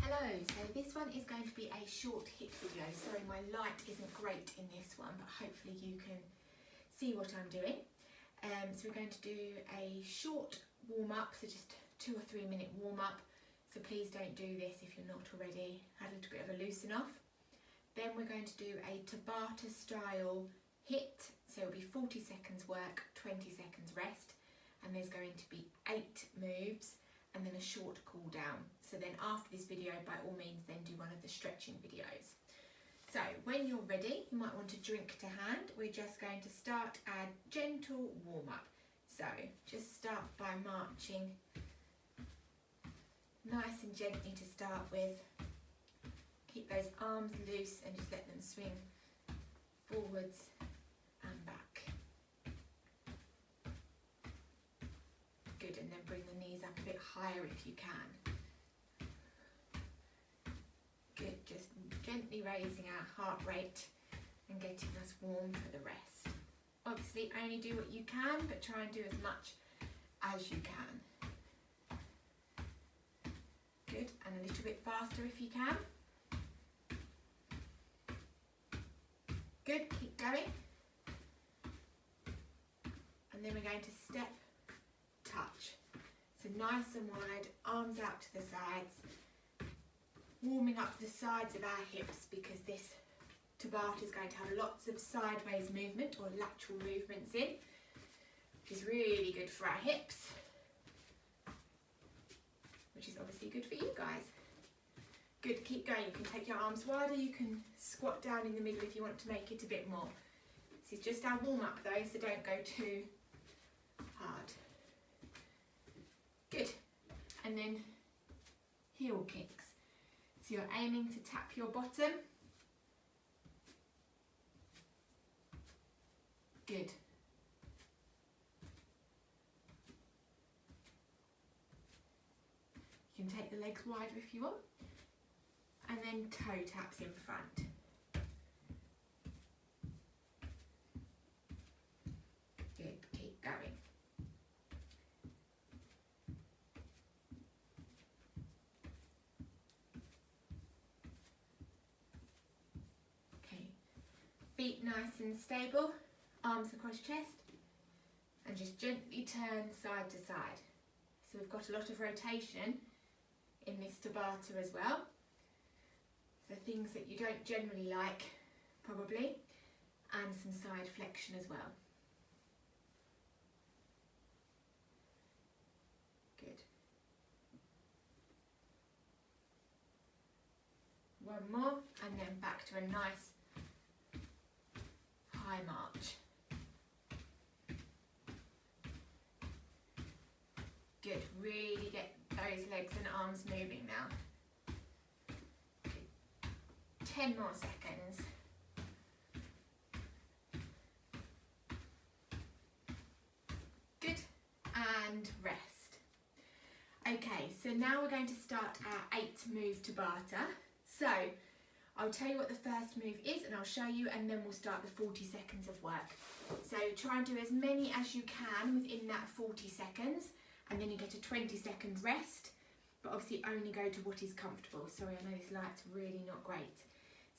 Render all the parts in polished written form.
Hello, so this one is going to be a short HIIT video. Sorry, my light isn't great in this one, but hopefully you can see what I'm doing. So we're going to do a short warm-up, so just 2 or 3 minute warm-up. So please don't do this if you're not already had a little bit of a loosen off. Then we're going to do a Tabata style HIIT. So it'll be 40 seconds work, 20 seconds rest, and there's going to be 8 moves and then a short cool down. So then after this video, by all means, then do one of the stretching videos. So when you're ready, you might want to drink to hand. We're just going to start a gentle warm up. So just start by marching nice and gently to start with. Keep those arms loose and just let them swing forwards and back. Good, and then bring the knees up a bit higher if you can. Good, just gently raising our heart rate and getting us warm for the rest. Obviously only do what you can, but try and do as much as you can. Good, and a little bit faster if you can. Good, keep going. And then we're going to step, touch. So nice and wide, arms out to the sides, warming up the sides of our hips, because this Tabata is going to have lots of sideways movement or lateral movements in, which is really good for our hips, which is obviously good for you guys. Good, keep going. You can take your arms wider, you can squat down in the middle if you want to make it a bit more. This is just our warm up though, so don't go too hard. Good, and then heel kicks. So you're aiming to tap your bottom. Good. You can take the legs wider if you want. And then toe taps in front. Good, keep going. Okay, feet nice and stable, arms across chest, and just gently turn side to side. So we've got a lot of rotation in this Tabata as well. So things that you don't generally like, probably, and some side flexion as well. Good. One more, and then back to a nice high march. Good, really get those legs and arms moving now. 10 more seconds. Good, and rest. Okay, so now we're going to start our 8 move Tabata. So I'll tell you what the first move is and I'll show you, and then we'll start the 40 seconds of work. So try and do as many as you can within that 40 seconds, and then you get a 20-second rest, but obviously only go to what is comfortable. Sorry, I know this light's really not great.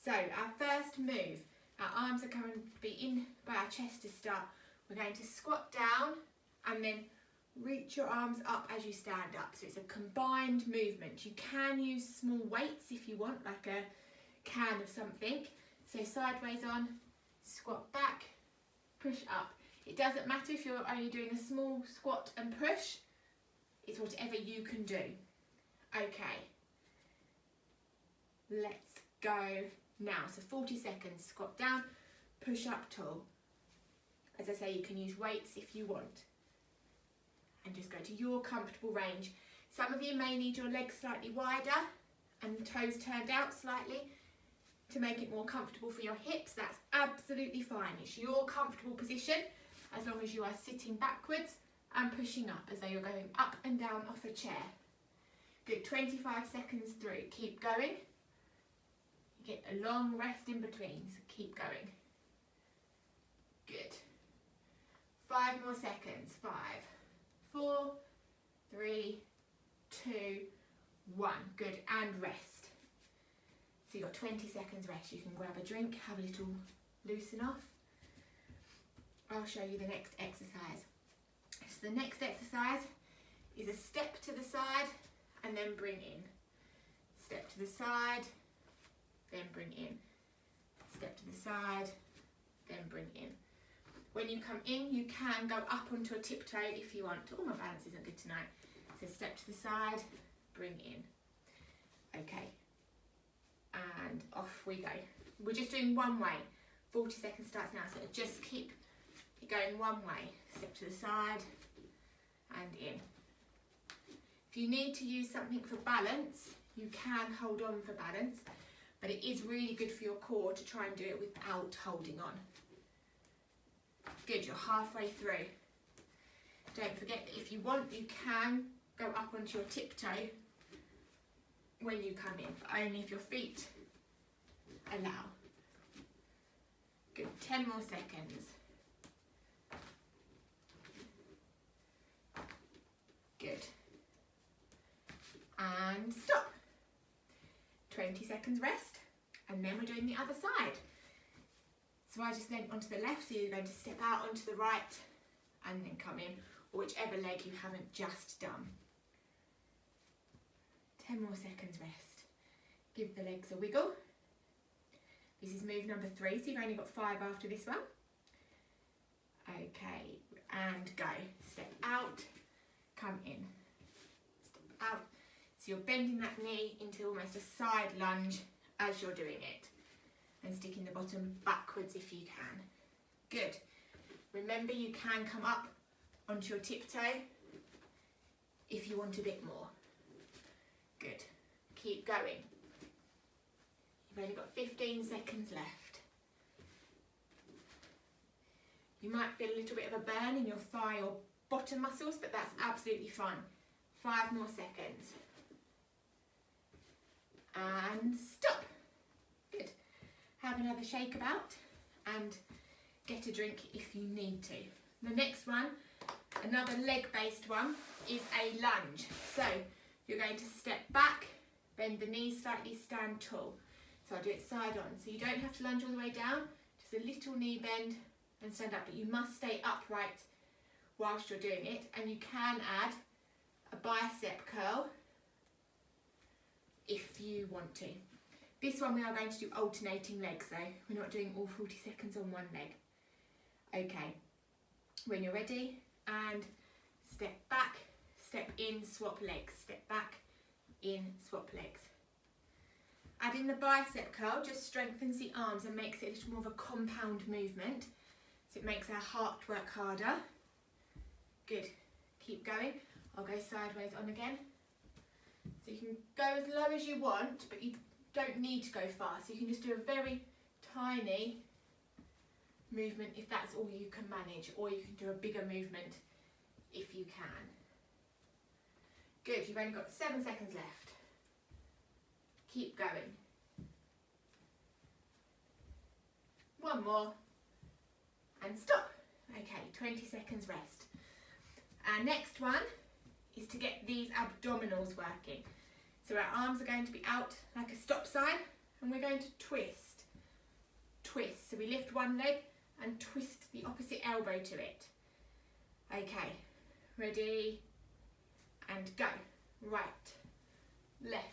So our first move, our arms are going to be in by our chest to start. We're going to squat down and then reach your arms up as you stand up. So it's a combined movement. You can use small weights if you want, like a can of something. So sideways on, squat back, push up. It doesn't matter if you're only doing a small squat and push. It's whatever you can do. Okay, let's go now. So 40 seconds, squat down, push up tall. As I say, you can use weights if you want, and just go to your comfortable range. Some of you may need your legs slightly wider and toes turned out slightly to make it more comfortable for your hips. That's absolutely fine. It's your comfortable position, as long as you are sitting backwards and pushing up as though you're going up and down off a chair. Good, 25 seconds through. Keep going. You get a long rest in between, so keep going. Good. 5 more seconds. 5, 4, 3, 2, 1. Good, and rest. So you've got 20 seconds rest. You can grab a drink, have a little loosen off. I'll show you the next exercise. So the next exercise is a step to the side and then bring in. Step to the side, then bring in. Step to the side, then bring in. When you come in, you can go up onto a tiptoe if you want. Oh, my balance isn't good tonight. So step to the side, bring in. Okay, and off we go. We're just doing one way. 40 seconds starts now, so just keep it going one way. Step to the side and in. If you need to use something for balance, you can hold on for balance, but it is really good for your core to try and do it without holding on. Good, you're halfway through. Don't forget that if you want, you can go up onto your tiptoe when you come in, but only if your feet allow. Good, 10 more seconds. Good. And stop. 20 seconds rest, and then we're doing the other side. So I just went onto the left, so you're going to step out onto the right and then come in, or whichever leg you haven't just done. 10 more seconds rest. Give the legs a wiggle. This is move number 3, so you've only got 5 after this one. Okay, and go. Step out, come in. Step out. So you're bending that knee into almost a side lunge as you're doing it. And sticking the bottom backwards if you can. Good. Remember, you can come up onto your tiptoe if you want a bit more. Good. Keep going. You've only got 15 seconds left. You might feel a little bit of a burn in your thigh or bottom muscles, but that's absolutely fine. 5 more seconds. And stop. Good. Have another shake about and get a drink if you need to. The next one, another leg-based one, is a lunge. So you're going to step back, bend the knees slightly, stand tall. So I'll do it side on. So you don't have to lunge all the way down, just a little knee bend and stand up, but you must stay upright whilst you're doing it, and you can add a bicep curl if you want to. This one we are going to do alternating legs though. We're not doing all 40 seconds on one leg. Okay, when you're ready, and step back, step in, swap legs, step back, in, swap legs. Adding the bicep curl just strengthens the arms and makes it a little more of a compound movement. So it makes our heart work harder. Good, keep going. I'll go sideways on again. So you can go as low as you want, but you don't need to go fast. You can just do a very tiny movement if that's all you can manage, or you can do a bigger movement if you can. Good, you've only got 7 seconds left. Keep going. One more and stop. Okay, 20 seconds rest. Our next one is to get these abdominals working. So our arms are going to be out like a stop sign, and we're going to twist. Twist. So we lift one leg and twist the opposite elbow to it. Okay, ready, and go. Right, left.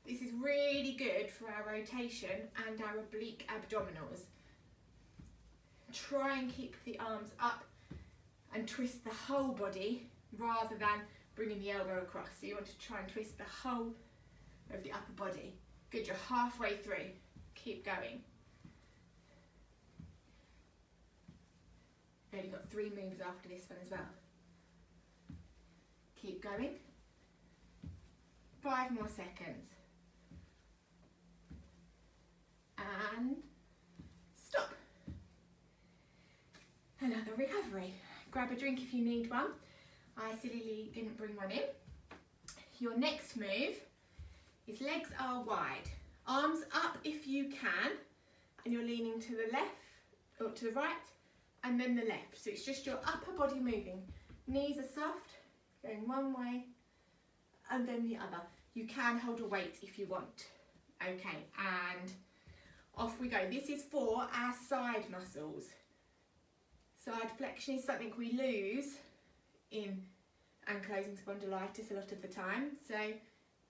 This is really good for our rotation and our oblique abdominals. Try and keep the arms up and twist the whole body rather than bringing the elbow across. So you want to try and twist the whole of the upper body. Good, you're halfway through. Keep going. You've only got 3 moves after this one as well. Keep going. 5 more seconds. And stop. Another recovery. Grab a drink if you need one. I sillily didn't bring one in. Your next move is legs are wide. Arms up if you can, and you're leaning to the left, or to the right, and then the left. So it's just your upper body moving. Knees are soft, going one way, and then the other. You can hold a weight if you want. Okay, and off we go. This is for our side muscles. Side flexion is something we lose in ankylosing spondylitis a lot of the time. So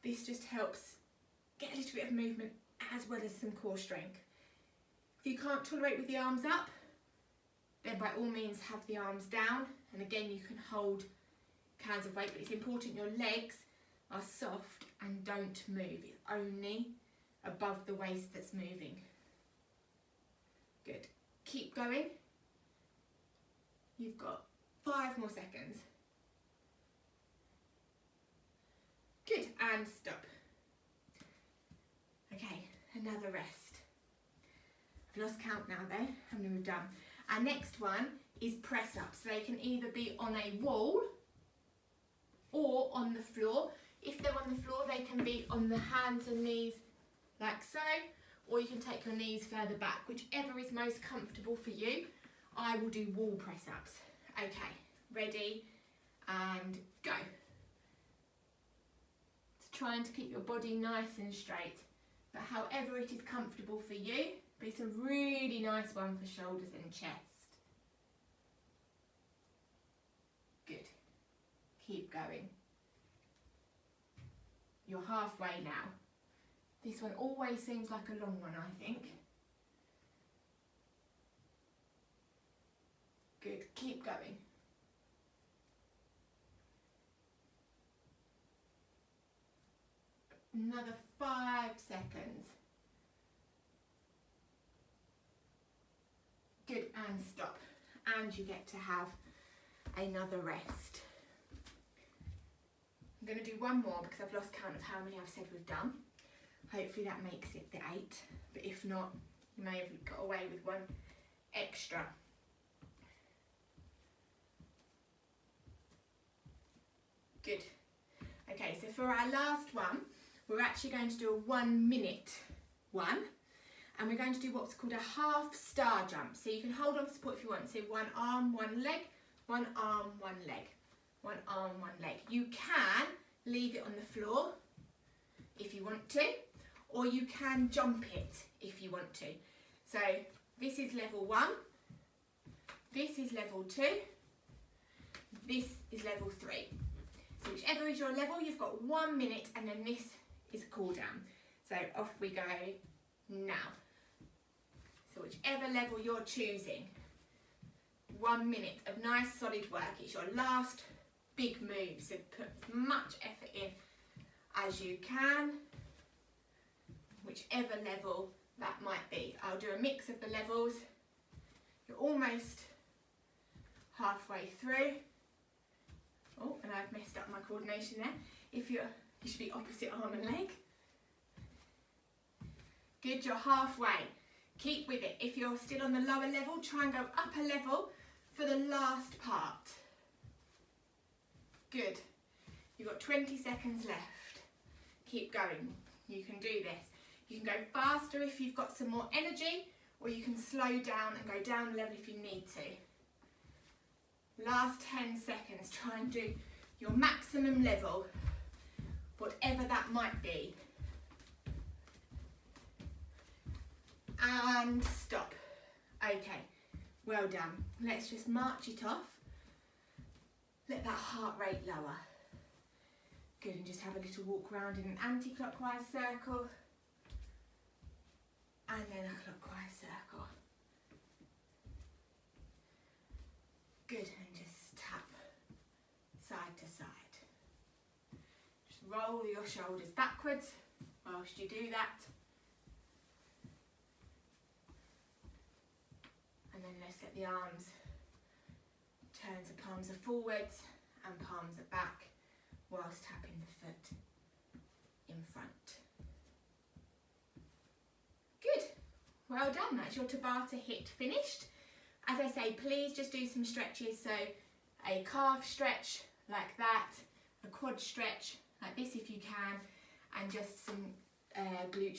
this just helps get a little bit of movement as well as some core strength. If you can't tolerate with the arms up, then by all means have the arms down. And again, you can hold cans of weight, but it's important your legs are soft and don't move. It's only above the waist that's moving. Good. Keep going. You've got 5 more seconds. Good, and stop. Okay, another rest. I've lost count now though, how many we've done. Our next one is press ups. So they can either be on a wall or on the floor. If they're on the floor, they can be on the hands and knees like so, or you can take your knees further back, whichever is most comfortable for you. I will do wall press ups. Okay, ready and go. So trying to keep your body nice and straight, but however it is comfortable for you, but it's a really nice one for shoulders and chest. Good. Keep going. You're halfway now. This one always seems like a long one, I think. Good, keep going. Another 5 seconds. Good, and stop. And you get to have another rest. I'm going to do one more because I've lost count of how many I've said we've done. Hopefully that makes it the 8, but if not, you may have got away with one extra. Good. Okay, so for our last one, we're actually going to do a 1 minute one, and we're going to do what's called a half star jump. So you can hold on for support if you want. So 1 arm, 1 leg, 1 arm, 1 leg, 1 arm, 1 leg. You can leave it on the floor if you want to, or you can jump it if you want to. So this is level 1, this is level 2, this is level 3. So whichever is your level, you've got 1 minute, and then this is a cool down. So off we go now. So whichever level you're choosing, 1 minute of nice solid work. It's your last big move, so put as much effort in as you can, whichever level that might be. I'll do a mix of the levels. You're almost halfway through. Oh, and I've messed up my coordination there. You should be opposite arm and leg. Good, you're halfway. Keep with it. If you're still on the lower level, try and go up a level for the last part. Good. You've got 20 seconds left. Keep going. You can do this. You can go faster if you've got some more energy, or you can slow down and go down a level if you need to. Last 10 seconds. Try and do your maximum level, whatever that might be. And stop. Okay, well done. Let's just march it off. Let that heart rate lower. Good, and just have a little walk around in an anti-clockwise circle. And then a clockwise circle. Good, and just tap side to side. Just roll your shoulders backwards whilst you do that. And then let's get the arms turn so palms are forwards and palms are back whilst tapping the foot in front. Good, well done. That's your Tabata HIIT finished. As I say, please just do some stretches. So a calf stretch like that, a quad stretch like this if you can, and just some glute